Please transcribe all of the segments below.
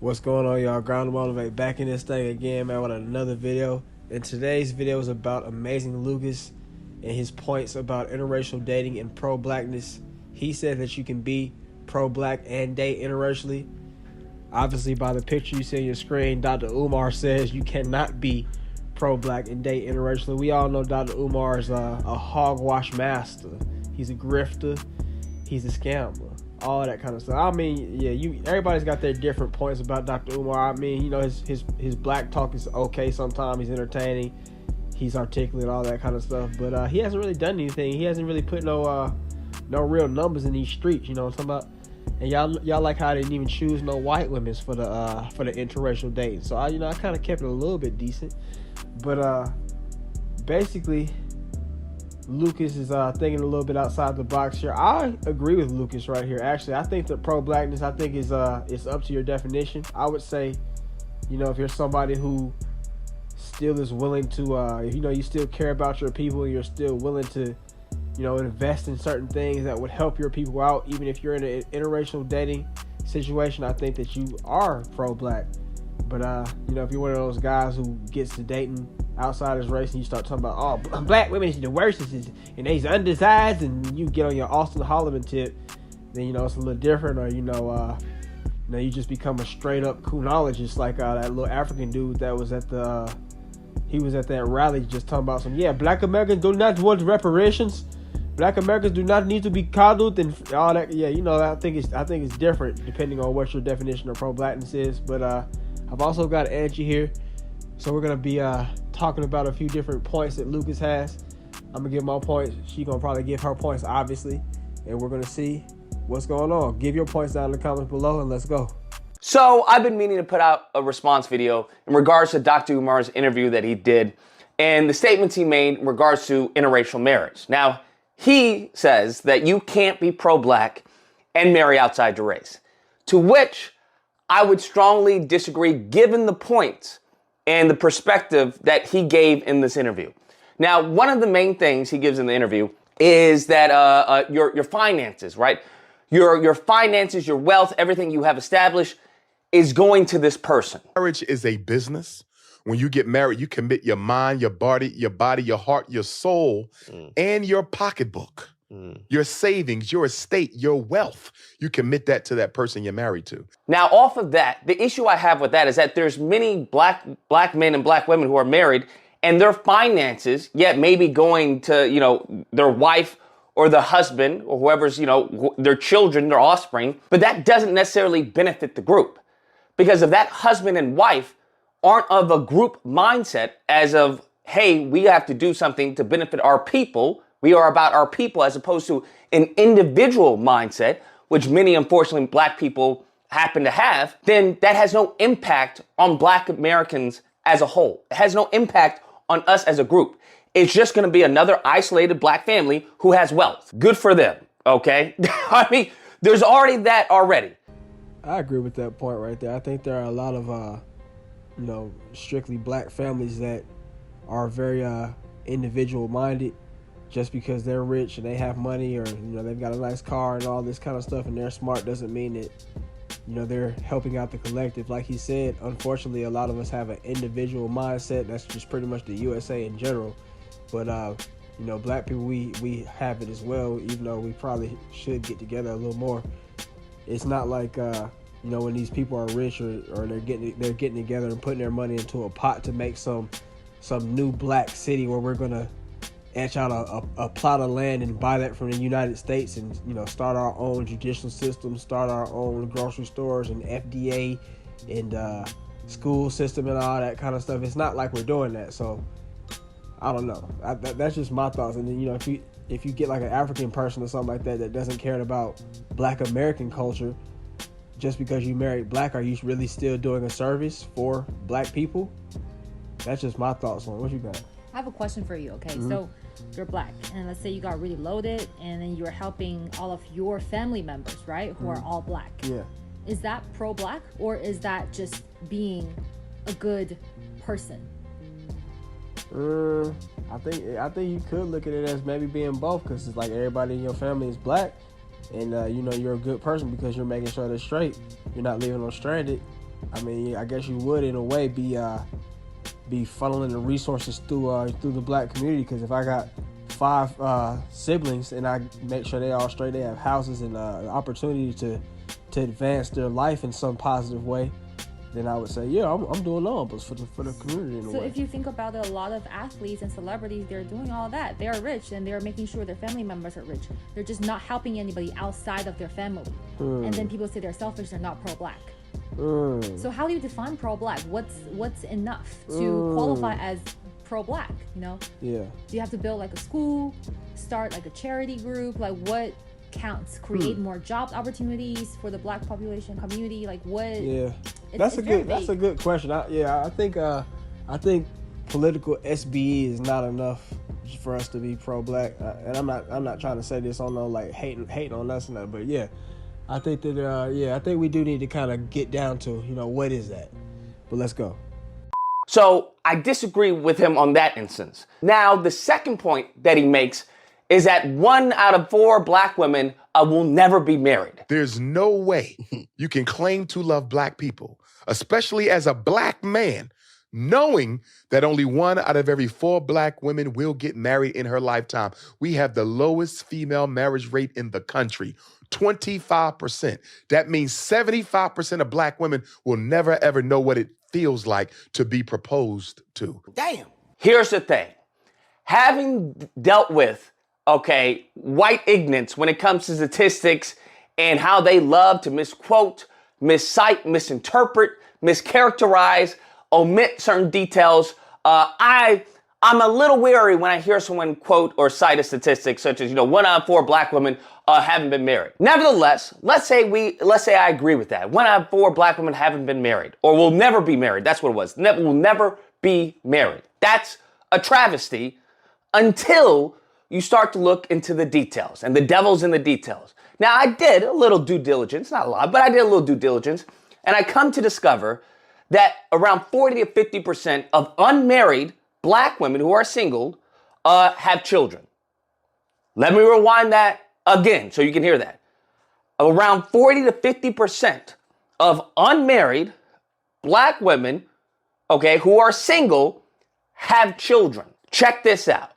What's going on, y'all? Ground to Motivate back in this thing again, man, with another video. And today's video is about Amazing Lucas and his points about interracial dating and pro-blackness. He said that you can be pro-black and date interracially. Obviously, by the picture you see on your screen, Dr. Umar says you cannot be pro-black and date interracially. We all know Dr. Umar is a hogwash master. He's a grifter. He's a scammer. All that kind of stuff. I mean, yeah, everybody's got their different points about Dr. Umar. I mean, you know, his black talk is okay sometimes. He's entertaining. He's articulate, all that kind of stuff. But he hasn't really done anything. He hasn't really put no real numbers in these streets. You know what I'm talking about? And y'all like how I didn't even choose no white women for the interracial dating. So I kind of kept it a little bit decent. But basically, Lucas is thinking a little bit outside the box here. I agree with Lucas right here. Actually, I think that pro-blackness, I think is it's up to your definition. I would say, if you're somebody who still is willing to, you still care about your people, and you're still willing to, invest in certain things that would help your people out, even if you're in an interracial dating situation, I think that you are pro-black. But if you're one of those guys who gets to dating outside his race and you start talking about, oh, black women is the worst and they's undersized, and you get on your Austin Holloman tip, then it's a little different. Or you just become a straight up coonologist, like that little African dude that was at that rally just talking about black Americans do not want reparations, black Americans do not need to be coddled and all that. I think it's different depending on what your definition of pro-blackness is. But I've also got Angie here, so we're gonna be talking about a few different points that Lucas has. I'm gonna give my points. She's gonna probably give her points, obviously, and we're gonna see what's going on. Give your points down in the comments below, and let's go. So I've been meaning to put out a response video in regards to Dr. Umar's interview that he did and the statements he made in regards to interracial marriage. Now, he says that you can't be pro-black and marry outside your race, to which I would strongly disagree given the points and the perspective that he gave in this interview. Now, one of the main things he gives in the interview is that your finances, right? Your finances, your wealth, everything you have established is going to this person. Marriage is a business. When you get married, you commit your mind, your body, your heart, your soul, and your pocketbook. Your savings, your estate, your wealth. You commit that to that person you're married to. Now, off of that, the issue I have with that is that there's many black men and black women who are married, and their finances, yet maybe going to, their wife or the husband or whoever's, their children, their offspring, but that doesn't necessarily benefit the group. Because if that husband and wife aren't of a group mindset as of, hey, we have to do something to benefit our people, we are about our people, as opposed to an individual mindset, which many, unfortunately, black people happen to have, then that has no impact on black Americans as a whole. It has no impact on us as a group. It's just going to be another isolated black family who has wealth. Good for them, okay? I mean, there's already that already. I agree with that point right there. I think there are a lot of, strictly black families that are very individual-minded. Just because they're rich and they have money, or they've got a nice car and all this kind of stuff, and they're smart, doesn't mean that they're helping out the collective. Like he said, unfortunately, a lot of us have an individual mindset. That's just pretty much the USA in general. But black people, we have it as well, even though we probably should get together a little more. It's not like when these people are rich or they're getting together and putting their money into a pot to make some new black city where we're gonna etch out a plot of land and buy that from the United States and start our own judicial system, start our own grocery stores and FDA and school system and all that kind of stuff. It's not like we're doing that. So I don't know. That's just my thoughts. And then if you get like an African person or something like that doesn't care about black American culture, just because you married black, are you really still doing a service for black people? That's just my thoughts on it. What you got? I have a question for you, okay? So you're black, and let's say you got really loaded, and then you're helping all of your family members, right, who are all black. Yeah. Is that pro-black, or is that just being a good person? I think you could look at it as maybe being both, because it's like everybody in your family is black, and you're a good person because you're making sure they're straight. You're not leaving them stranded. I mean, I guess you would in a way be funneling the resources through the black community. Because if I got 5 siblings and I make sure they all straight, they have houses and the opportunity to advance their life in some positive way, then I would say, yeah, I'm doing numbers for the community in a way. So if you think about it, a lot of athletes and celebrities, they're doing all that. They are rich and they're making sure their family members are rich. They're just not helping anybody outside of their family. And then people say they're selfish, they're not pro-black. So how do you define pro-black? What's enough to qualify as pro-black, you know? Yeah. Do you have to build like a school, start like a charity group? Like what counts? Create more job opportunities for the black population community? Like what? Yeah. That's a good question. I think political SBE is not enough for us to be pro-black. And I'm not trying to say this on no like hating on us and that, but yeah. I think that I think we do need to kind of get down to, you know, what is that? But let's go. So I disagree with him on that instance. Now, the second point that he makes is that 1 out of 4 black women will never be married. There's no way you can claim to love black people, especially as a black man, knowing that only 1 out of every 4 black women will get married in her lifetime. We have the lowest female marriage rate in the country, 25%. That means 75% of black women will never, ever know what it feels like to be proposed to. Damn. Here's the thing. Having dealt with, white ignorance when it comes to statistics and how they love to misquote, miscite, misinterpret, mischaracterize, omit certain details, I'm a little wary when I hear someone quote or cite a statistic such as, 1 out of 4 black women haven't been married. Nevertheless, let's say I agree with that. 1 out of 4 black women haven't been married or will never be married. That's what it was. Will never be married. That's a travesty until you start to look into the details, and the devil's in the details. Now, I did a little due diligence, not a lot, but I did a little due diligence, and I come to discover that around 40 to 50% of unmarried black women who are single have children. Let me rewind that again so you can hear that. Around 40 to 50% of unmarried black women, who are single, have children. Check this out.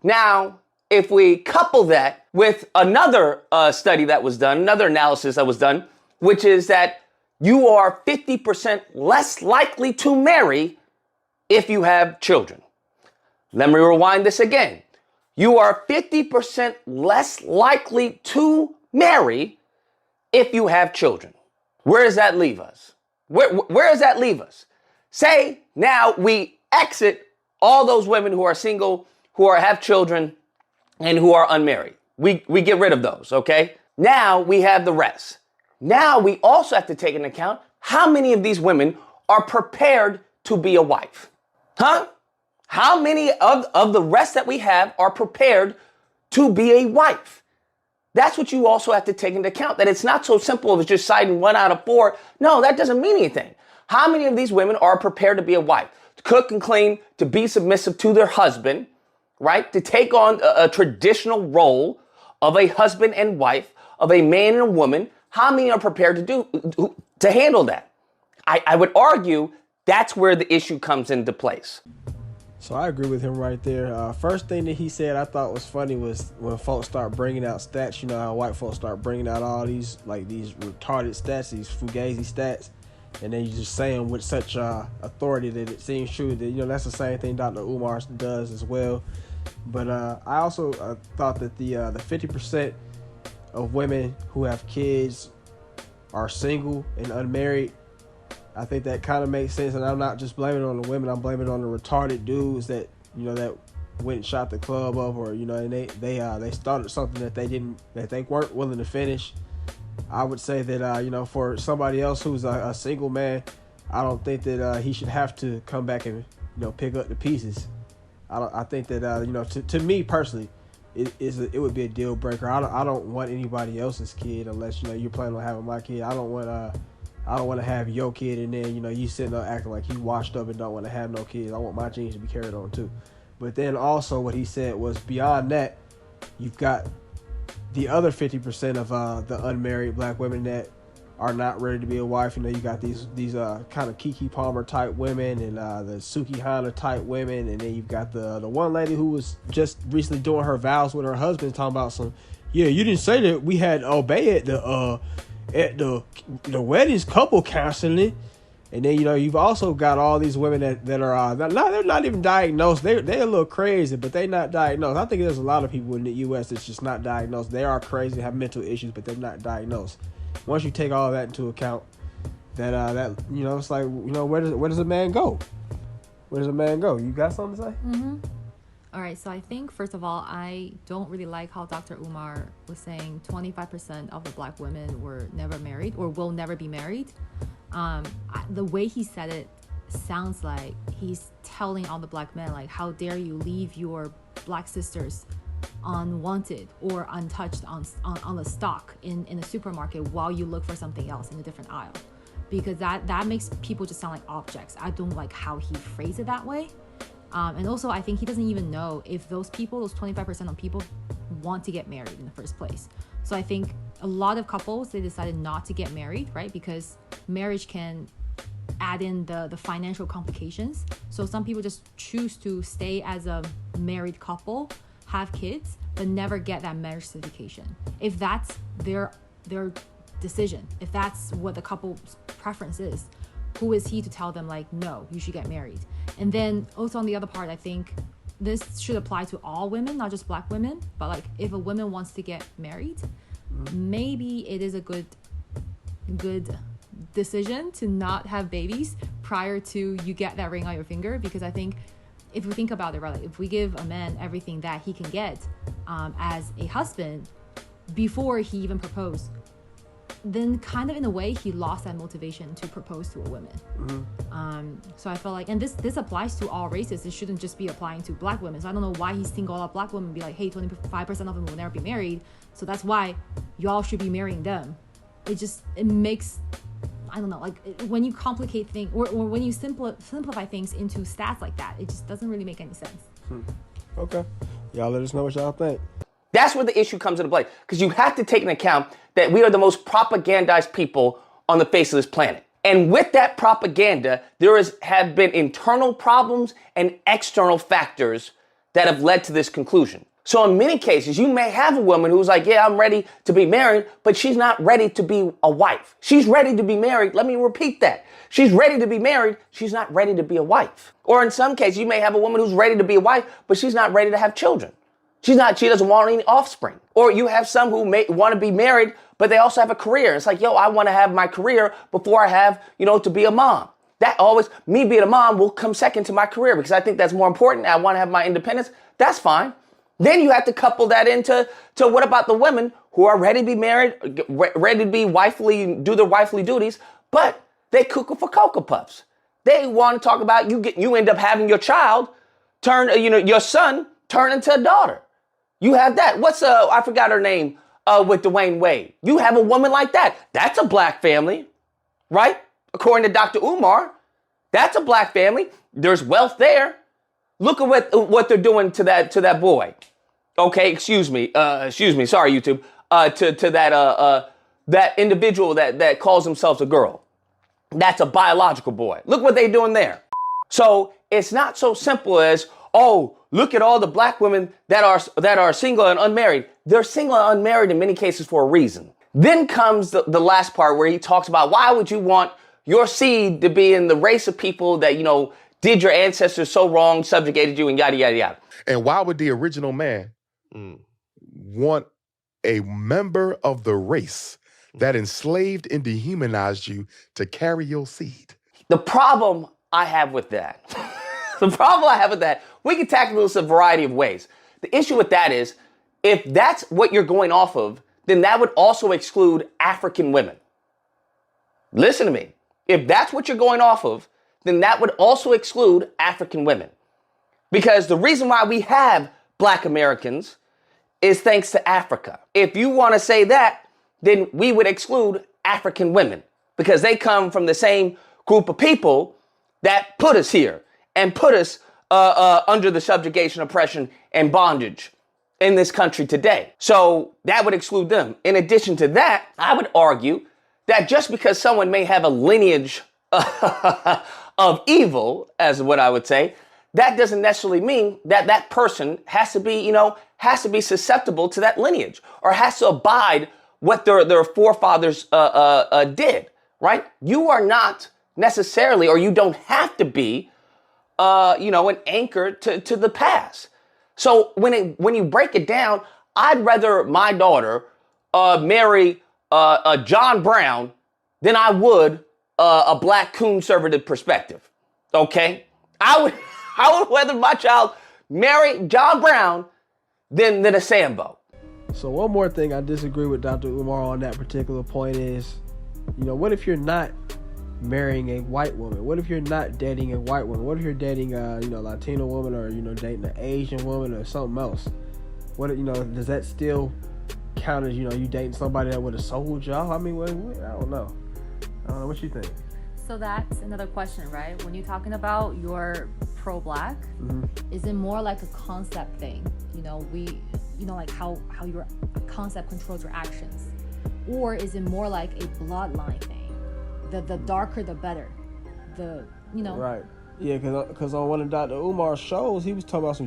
Now, if we couple that with another study that was done, another analysis that was done, which is that you are 50% less likely to marry if you have children. Let me rewind this again. You are 50% less likely to marry if you have children. Where does that leave us? Where does that leave us? Say now we exit all those women who are single, who have children, and who are unmarried. We get rid of those, okay? Now we have the rest. Now we also have to take into account how many of these women are prepared to be a wife. Huh? How many of the rest that we have are prepared to be a wife? That's what you also have to take into account, that it's not so simple as just citing 1 out of 4. No, that doesn't mean anything. How many of these women are prepared to be a wife? To cook and clean, to be submissive to their husband, right? To take on a traditional role of a husband and wife, of a man and a woman. How many are prepared to handle that? I would argue that's where the issue comes into place. So I agree with him right there. First thing that he said I thought was funny was when folks start bringing out stats. You know how white folks start bringing out all these retarded stats, these fugazi stats, and then you just saying with such authority that it seems true that, that's the same thing Dr. Umar does as well. But I also thought that the 50% of women who have kids are single and unmarried. I think that kind of makes sense, and I'm not just blaming it on the women. I'm blaming it on the retarded dudes that that went and shot the club up, or and they started something that they weren't willing to finish. I would say that for somebody else who's a single man, I don't think that he should have to come back and pick up the pieces. I think that to me personally, it would be a deal breaker. I don't want anybody else's kid unless you're planning on having my kid. I don't want to have your kid and then you sitting there acting like you washed up and don't want to have no kids. I want my genes to be carried on too. But then also what he said was beyond that, you've got the other 50% of the unmarried black women that are not ready to be a wife. You know, you got these kind of Kiki Palmer type women and the Suki Hana type women, and then you've got the one lady who was just recently doing her vows with her husband, talking about some, yeah, you didn't say that we had obey at the weddings couple counseling. And then, you know, you've also got all these women that are they're not even diagnosed. They're a little crazy, but they're not diagnosed. I think there's a lot of people in the U.S. that's just not diagnosed. They are crazy, have mental issues, but they're not diagnosed. Once you take all that into account, that you know, it's like, you know, where does a man go? Where does a man go? You got something to say? Mm-hmm. All right, so I think, first of all, I don't really like how Dr. Umar was saying 25% of the black women were never married or will never be married. The way he said it sounds like he's telling all the black men, like, how dare you leave your black sisters unwanted or untouched on the stock in a supermarket while you look for something else in a different aisle, because that makes people just sound like objects. I don't like how he phrased it that way. And also, I think he doesn't even know if those 25% of people want to get married in the first place. So I think a lot of couples, they decided not to get married, right? Because marriage can add in the financial complications. So some people just choose to stay as a married couple, have kids, but never get that marriage certification. If that's their decision, if that's what the couple's preference is, who is he to tell them, like, no, you should get married? And then also on the other part, I think this should apply to all women, not just black women, but like if a woman wants to get married, maybe it is a good decision to not have babies prior to you get that ring on your finger. Because I think if we think about it, right, like if we give a man everything that he can get as a husband before he even proposed, then kind of in a way he lost that motivation to propose to a woman. So I felt like, and this applies to all races, it shouldn't just be applying to black women. So I don't know why he's single out black women and be like, hey, 25% of them will never be married, so that's why y'all should be marrying them. It makes, I don't know, like when you complicate things or when you simplify things into stats like that, it just doesn't really make any sense. Okay, y'all let us know what y'all think. That's where the issue comes into play, because you have to take into account that we are the most propagandized people on the face of this planet. And with that propaganda, have been internal problems and external factors that have led to this conclusion. So in many cases, you may have a woman who's like, yeah, I'm ready to be married, but she's not ready to be a wife. She's ready to be married. Let me repeat that. She's ready to be married. She's not ready to be a wife. Or in some cases, you may have a woman who's ready to be a wife, but she's not ready to have children. She doesn't want any offspring. Or you have some who may want to be married, but they also have a career. It's like, yo, I want to have my career before I have, to be a mom. Me being a mom will come second to my career because I think that's more important. I want to have my independence. That's fine. Then you have to couple that into what about the women who are ready to be married, ready to be wifely, do their wifely duties, but they cuckoo for Cocoa Puffs. They want to talk about you end up having your child your son turn into a daughter. You have that. I forgot her name, with Dwayne Wade. You have a woman like that. That's a black family, right? According to Dr. Umar, that's a black family. There's wealth there. Look at what they're doing to that boy. Okay, excuse me. Sorry, YouTube. To that individual that calls themselves a girl. That's a biological boy. Look what they're doing there. So it's not so simple as, oh, look at all the black women that are single and unmarried. They're single and unmarried in many cases for a reason. Then comes the last part where he talks about why would you want your seed to be in the race of people that, did your ancestors so wrong, subjugated you, and yada, yada, yada. And why would the original man want a member of the race that enslaved and dehumanized you to carry your seed? The problem I have with that, we can tackle this a variety of ways. The issue with that is, if that's what you're going off of, then that would also exclude African women. Listen to me. If that's what you're going off of, then that would also exclude African women. Because the reason why we have black Americans is thanks to Africa. If you want to say that, then we would exclude African women because they come from the same group of people that put us here and put us under the subjugation, oppression, and bondage in this country today. So that would exclude them. In addition to that, I would argue that just because someone may have a lineage of evil, as what I would say, that doesn't necessarily mean that that person has to be susceptible to that lineage or has to abide what their forefathers did, right? You are not necessarily, or you don't have to be, an anchor to the past. So when you break it down, I'd rather my daughter marry John Brown than I would a black conservative perspective. Okay, I would rather my child marry John Brown than a Sambo. So one more thing I disagree with Dr. Umar on that particular point is, what if you're not marrying a white woman? What if you're not dating a white woman? What if you're dating a Latino woman, or dating an Asian woman or something else? What does that still count as you dating somebody that would have sold y'all? I mean, I don't know. What you think? So that's another question, right? When you're talking about you're pro-black, is it more like a concept thing? Like how your concept controls your actions, or is it more like a bloodline thing? The darker, the better. Right. Yeah, because on one of Dr. Umar's shows, he was talking about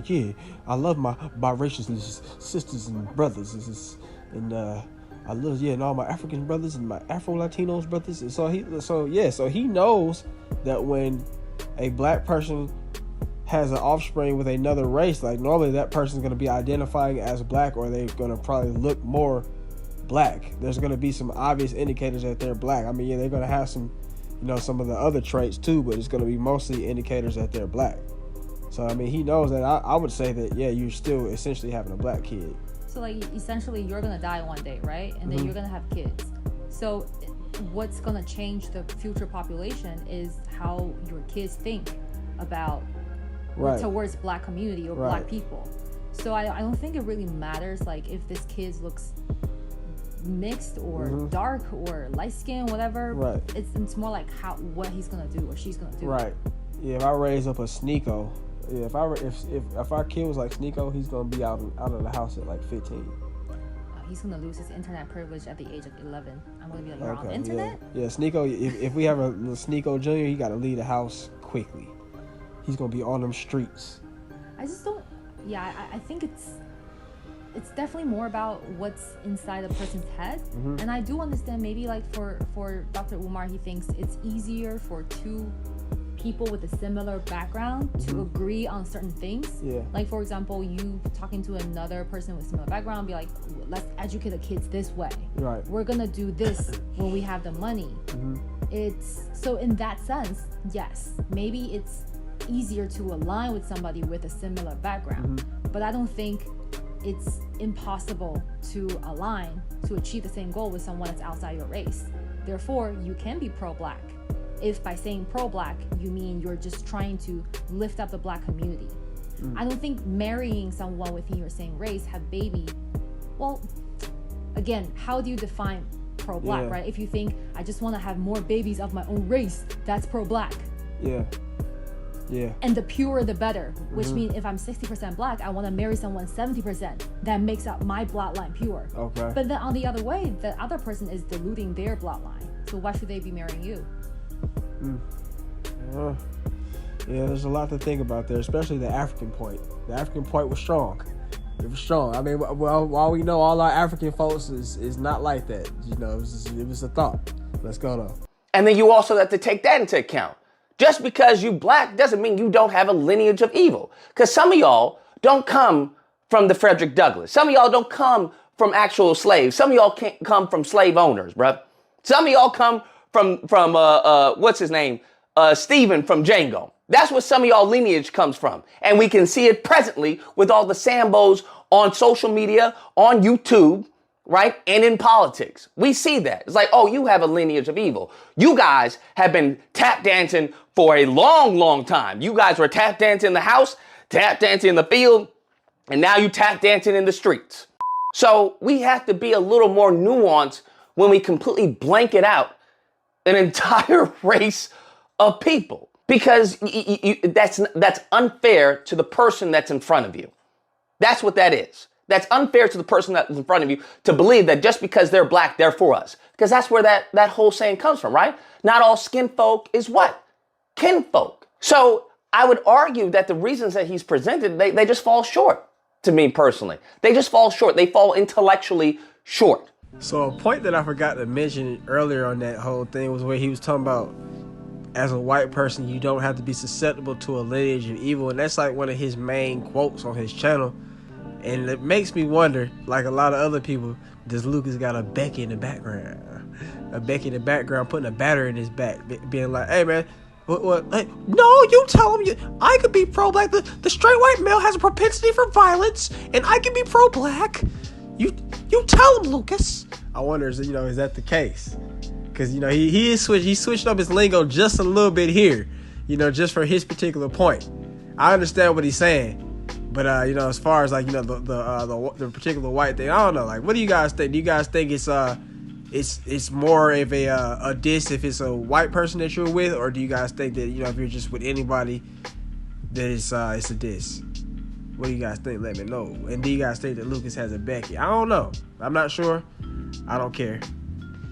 I love my biracial sisters and brothers, and I love and all my African brothers and my Afro-Latinos brothers, and so he knows that when a black person has an offspring with another race, like normally that person's going to be identifying as black, or they're going to probably look more black. There's going to be some obvious indicators that they're black. I mean, they're going to have some, some of the other traits too, but it's going to be mostly indicators that they're black. So, I mean, he knows that. I would say that, you're still essentially having a black kid. So, like, essentially, you're going to die one day, right? And then you're going to have kids. So, what's going to change the future population is how your kids think about towards black community or black people. So, I don't think it really matters, like, if this kid looks mixed or dark or light skin, whatever. Right. It's more like what he's gonna do or she's gonna do. Right. Yeah. If I raise up a Sneeko, if our kid was like Sneeko, he's gonna be out of the house at like 15. He's gonna lose his internet privilege at the age of 11. I'm gonna be like, you're on the internet. Yeah. Sneeko. If we have a Sneeko Junior, he gotta leave the house quickly. He's gonna be on them streets. I just don't. Yeah. I think it's definitely more about what's inside a person's head. And I do understand maybe like for Dr. Umar, he thinks it's easier for two people with a similar background to agree on certain things. Yeah. Like, for example, you talking to another person with similar background, be like, let's educate the kids this way. Right. We're gonna do this when we have the money. It's so in that sense, yes, maybe it's easier to align with somebody with a similar background. But I don't think it's impossible to align to achieve the same goal with someone that's outside your race. Therefore, you can be pro-black. If by saying pro-black, you mean you're just trying to lift up the black community. I don't think marrying someone within your same race, have baby, well, again, how do you define pro-black, right? If you think, I just want to have more babies of my own race, that's pro-black. Yeah. And the purer the better, which means if I'm 60% black, I want to marry someone 70% that makes up my bloodline pure. Okay. But then on the other way, the other person is diluting their bloodline. So why should they be marrying you? Yeah, there's a lot to think about there, especially the African point. The African point was strong. It was strong. I mean, well, while we know all our African folks is not like that, it was a thought. Let's go though. And then you also have to take that into account. Just because you black doesn't mean you don't have a lineage of evil. Because some of y'all don't come from the Frederick Douglass. Some of y'all don't come from actual slaves. Some of y'all can't come from slave owners, bruh. Some of y'all come from what's his name? Stephen from Django. That's where some of y'all lineage comes from. And we can see it presently with all the Sambos on social media, on YouTube, right? And in politics. We see that. It's like, oh, you have a lineage of evil. You guys have been tap dancing for a long, long time. You guys were tap dancing in the house, tap dancing in the field, and now you tap dancing in the streets. So we have to be a little more nuanced when we completely blanket out an entire race of people, because that's unfair to the person that's in front of you. That's what that is. That's unfair to the person that's in front of you to believe that just because they're black, they're for us. Because that's where that whole saying comes from, right? Not all skin folk is what? Kinfolk. So I would argue that the reasons that he's presented, they just fall short to me personally. They just fall short. They fall intellectually short. So a point that I forgot to mention earlier on that whole thing was where he was talking about, as a white person, you don't have to be susceptible to a lineage of evil. And that's like one of his main quotes on his channel. And it makes me wonder, like a lot of other people, does Lucas got a Becky in the background? A Becky in the background putting a battery in his back, being like, hey man, what? Hey, no, you tell him I could be pro-black. The straight white male has a propensity for violence, and I can be pro-black. You tell him, Lucas. I wonder, is that the case? Because, he switched up his lingo just a little bit here, just for his particular point. I understand what he's saying. But, as far as, like, the particular white thing, I don't know. Like, what do you guys think? Do you guys think it's more of a diss if it's a white person that you're with? Or do you guys think that, if you're just with anybody, that it's a diss? What do you guys think? Let me know. And do you guys think that Lucas has a Becky? I don't know. I'm not sure. I don't care.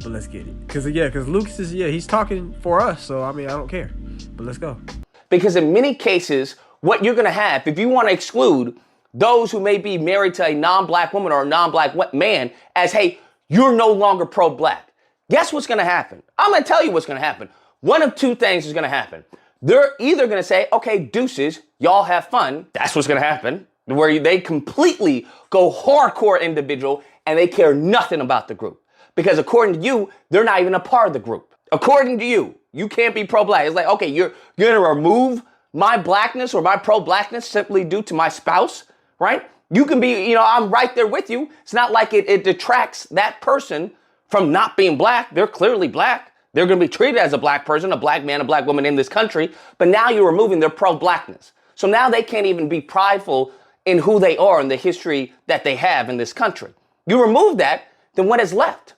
But let's get it. Because Lucas is, he's talking for us. So, I don't care. But let's go. Because in many cases, what you're going to have, if you want to exclude those who may be married to a non-black woman or a non-black man as, hey, you're no longer pro-black, guess what's going to happen? I'm going to tell you what's going to happen. One of two things is going to happen. They're either going to say, okay, deuces, y'all have fun. That's what's going to happen. Where they completely go hardcore individual and they care nothing about the group. Because according to you, they're not even a part of the group. According to you, you can't be pro-black. It's like, okay, you're going to remove my blackness or my pro-blackness simply due to my spouse, right? You can be, I'm right there with you. It's not like it detracts that person from not being black. They're clearly black. They're going to be treated as a black person, a black man, a black woman in this country. But now you're removing their pro-blackness. So now they can't even be prideful in who they are and the history that they have in this country. You remove that, then what is left?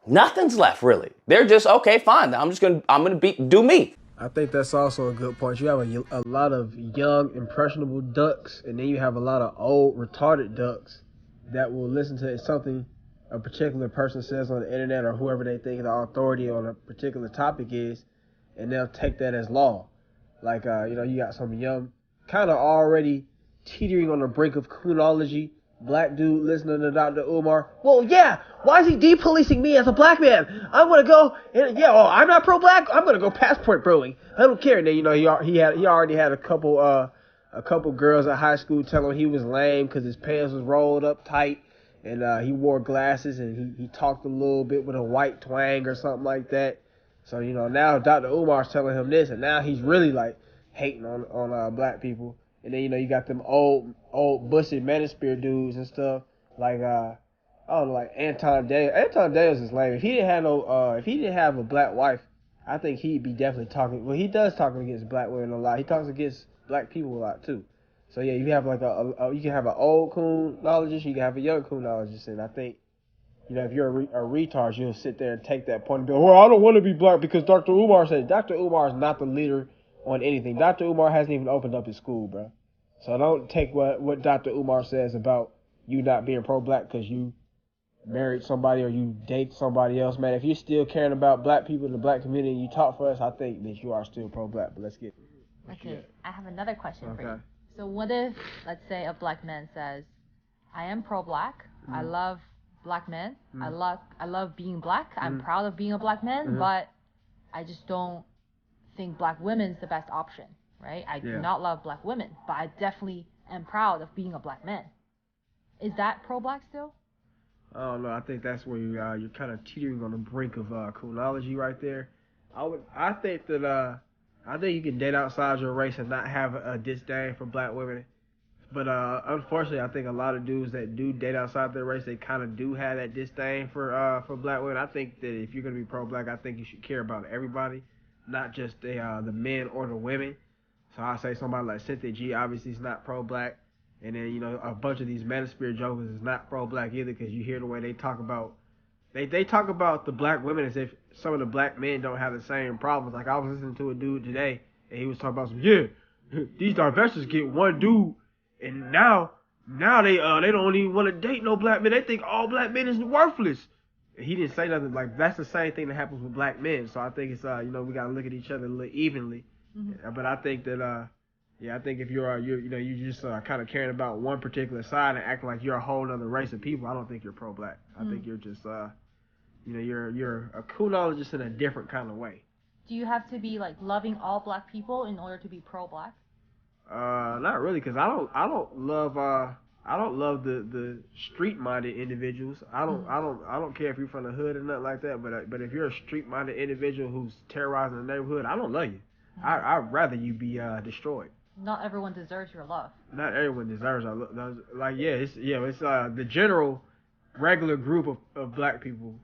Nothing's left, really. They're just, okay, fine. I'm going to do me. I think that's also a good point. You have a lot of young, impressionable ducks, and then you have a lot of old, retarded ducks that will listen to something a particular person says on the internet or whoever they think the authority on a particular topic is, and they'll take that as law. Like, you got some young, kind of already teetering on the brink of criminology black dude listening to Dr. Umar. Well, yeah, why is he depolicing me as a black man? I'm going to go, and I'm not pro-black. I'm going to go passport broing. I don't care. And then, he already had a couple girls at high school telling him he was lame because his pants was rolled up tight, and he wore glasses, and he talked a little bit with a white twang or something like that. So, now Dr. Umar's telling him this, and now he's really, like, hating on black people. And then, you got them old busted manosphere dudes and stuff, like, like Anton Daniels. Anton Daniels is lame. If he didn't have a black wife, I think he'd be definitely talking. Well, he does talk against black women a lot. He talks against black people a lot too. So yeah, you have like you can have an old criminologist, you can have a young criminologist, and I think, if you're a retard, you'll sit there and take that point and be, well, I don't want to be black because Dr. Umar said. Dr. Umar is not the leader on anything. Dr. Umar hasn't even opened up his school, bro. So don't take what Dr. Umar says about you not being pro-black because you married somebody or you date somebody else, man. If you're still caring about black people in the black community and you talk for us, I think that you are still pro-black. But let's get it. Okay, I have another question for you. So what if, let's say, a black man says, I am pro-black, I love black men, I love being black, I'm proud of being a black man, but I just don't think black women's the best option, right? I do not love black women, but I definitely am proud of being a black man. Is that pro-black still? I don't know. I think that's where you're kind of teetering on the brink of criminology right there. I think you can date outside your race and not have a disdain for black women. But unfortunately, I think a lot of dudes that do date outside their race, they kind of do have that disdain for black women. I think that if you're gonna be pro-black, I think you should care about everybody, not just the men or the women. So I say somebody like Cynthia G obviously is not pro-black, and then a bunch of these manosphere jokers is not pro-black either, because you hear the way they talk about they talk about the black women as if some of the black men don't have the same problems. Like I was listening to a dude today, and he was talking about these divestors get one dude, and now now they don't even want to date no black men. They think all black men is worthless. And he didn't say nothing like that's the same thing that happens with black men. So I think it's we gotta look at each other a little evenly. But I think that I think if you're just kind of caring about one particular side and acting like you're a whole other race of people, I don't think you're pro-black. I think you're just you're a coonologist in a different kind of way. Do you have to be like loving all black people in order to be pro-black? Not really, because I don't love the street-minded individuals. I don't care if you're from the hood or nothing like that. But if you're a street-minded individual who's terrorizing the neighborhood, I don't love you. I'd rather you be destroyed. Not everyone deserves your love. Not everyone deserves our love. Like it's the general regular group of black people,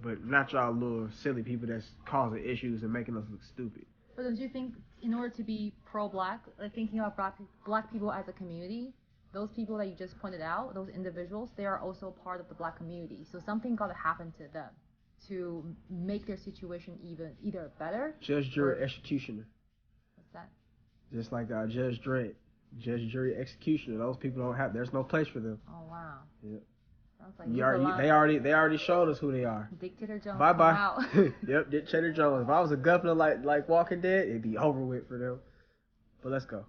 but not y'all little silly people that's causing issues and making us look stupid. But don't you think in order to be pro-black, like thinking about black people as a community, those people that you just pointed out, those individuals, they are also part of the black community. So something got to happen to them to make their situation either better. Judge, jury, executioner. What's that? Just like Judge Dredd. Judge, jury, executioner. Those people there's no place for them. Oh wow. Yeah. Sounds like they already showed us who they are. Dictator Jones. Bye bye. Out. Yep, Dictator Jones. If I was a governor like Walking Dead, it'd be over with for them. But let's go.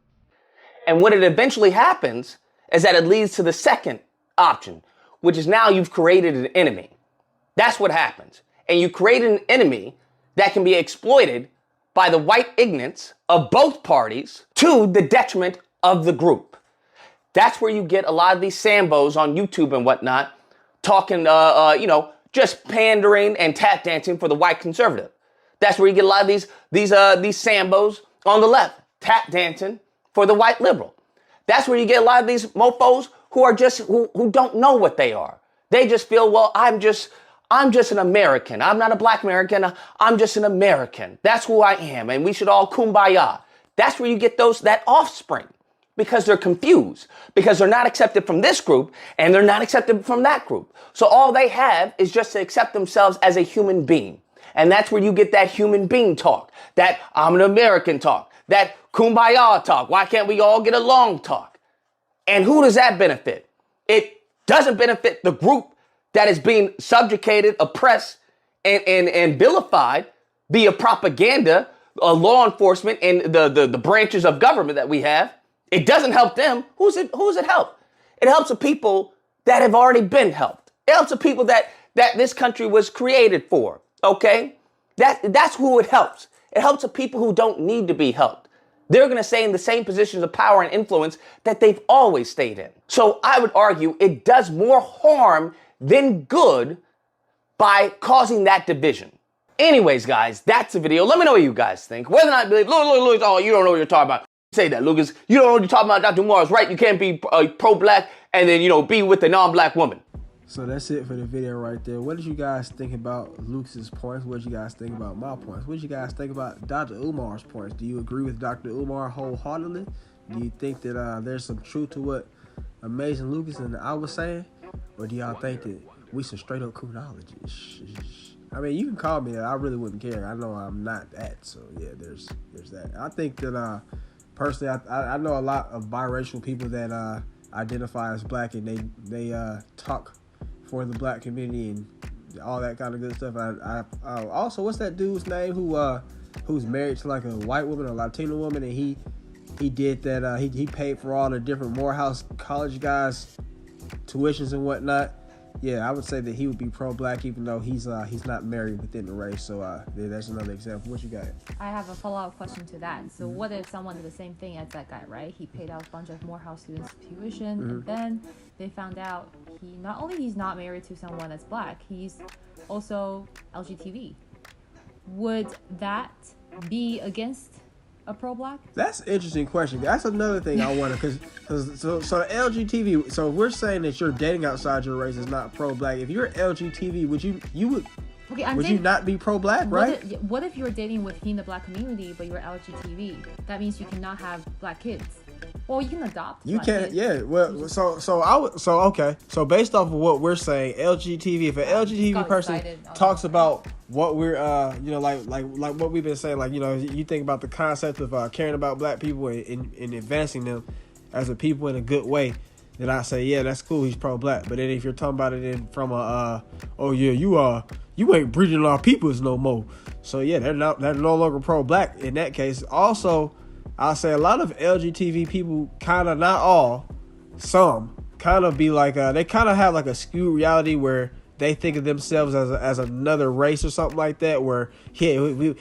And what it eventually happens is that it leads to the second option, which is now you've created an enemy. That's what happens. And you create an enemy that can be exploited by the white ignorance of both parties to the detriment of the group. That's where you get a lot of these Sambos on YouTube and whatnot talking, just pandering and tap dancing for the white conservative. That's where you get a lot of these Sambos on the left tap dancing for the white liberal. That's where you get a lot of these mofos who are just who don't know what they are. They just feel, well, I'm just an American. I'm not a black American. I'm just an American. That's who I am. And we should all kumbaya. That's where you get that offspring, because they're confused, because they're not accepted from this group and they're not accepted from that group. So all they have is just to accept themselves as a human being. And that's where you get that human being talk, that I'm an American talk, that kumbaya talk. Why can't we all get along talk? And who does that benefit? It doesn't benefit the group that is being subjugated, oppressed, and vilified via propaganda, law enforcement, and the branches of government that we have. It doesn't help them. Who's it help? It helps the people that have already been helped. It helps the people that this country was created for. Okay? That's who it helps. It helps the people who don't need to be helped. They're going to stay in the same positions of power and influence that they've always stayed in. So I would argue it does more harm than good by causing that division. Anyways, guys, that's the video. Let me know what you guys think. Whether or not, look, oh, you don't know what you're talking about. Say that, Lucas. You don't know what you're talking about. Dr. Umar is right. You can't be pro-black and then, be with a non-black woman. So that's it for the video right there. What did you guys think about Lucas's points? What did you guys think about my points? What did you guys think about Dr. Umar's points? Do you agree with Dr. Umar wholeheartedly? Do you think that there's some truth to what Amazing Lucas and I was saying? Or do y'all think that we some straight up coonologists? I mean, you can call me that. I really wouldn't care. I know I'm not that. So yeah, there's that. I think that personally, I know a lot of biracial people that identify as black, and they talk for the black community and all that kind of good stuff. I also, what's that dude's name who's married to like a white woman, a Latina woman, and he did that. He paid for all the different Morehouse college guys' tuitions and whatnot. Yeah, I would say that he would be pro-black, even though he's not married within the race. So that's another example. What you got? I have a follow-up question to that. So what if someone did the same thing as that guy, right? He paid out a bunch of Morehouse students' tuition, and then they found out he's not married to someone that's black, he's also LGTV. Would that be against a pro-black? That's an interesting question. That's another thing I wonder, because so LGTV. So if we're saying that you're dating outside your race is not pro-black, if you're LGTV, would you not be pro-black, right? What if you're dating within the black community but you're LGTV? That means you cannot have black kids. Well, you can adopt. You can, yeah. Well, okay. So based off of what we're saying, LGTV. If an LGTV person talks about what we're, like what we've been saying, like, you think about the concept of caring about black people and advancing them as a people in a good way. then I say, yeah, that's cool. He's pro-black. But then if you're talking about it from a, oh yeah, you ain't breeding our peoples no more. So yeah, they're no longer pro-black in that case. Also, I'll say a lot of LGTV people, kind of, not all, some kind of be like, they kind of have like a skewed reality where they think of themselves as another race or something like that. Where I'm LGTV,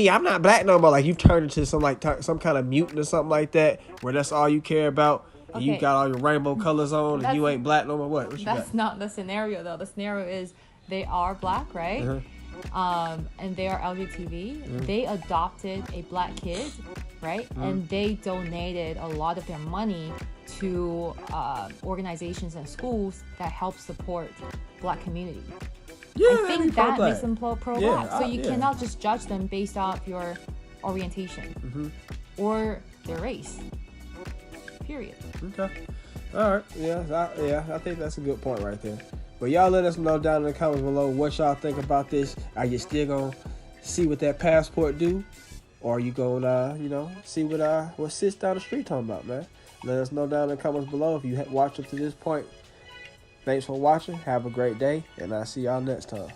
I'm not black no more. Like you've turned into some kind of mutant or something like that, where that's all you care about, and you got all your rainbow colors on, and you ain't black no more. What you that's got? Not the scenario though. The scenario is they are black, right? And they are LGTV. They adopted a black kid, right? And they donated a lot of their money to organizations and schools that help support black community. Yeah, I think that makes them pro-black. Yeah, so you cannot just judge them based off your orientation or their race. Period. Okay. All right. Yeah. I think that's a good point right there. But y'all let us know down in the comments below what y'all think about this. Are you still gonna see what that passport do, or are you gonna see what Sis down the street talking about, man? Let us know down in the comments below if you watched up to this point. Thanks for watching. Have a great day, and I'll see y'all next time.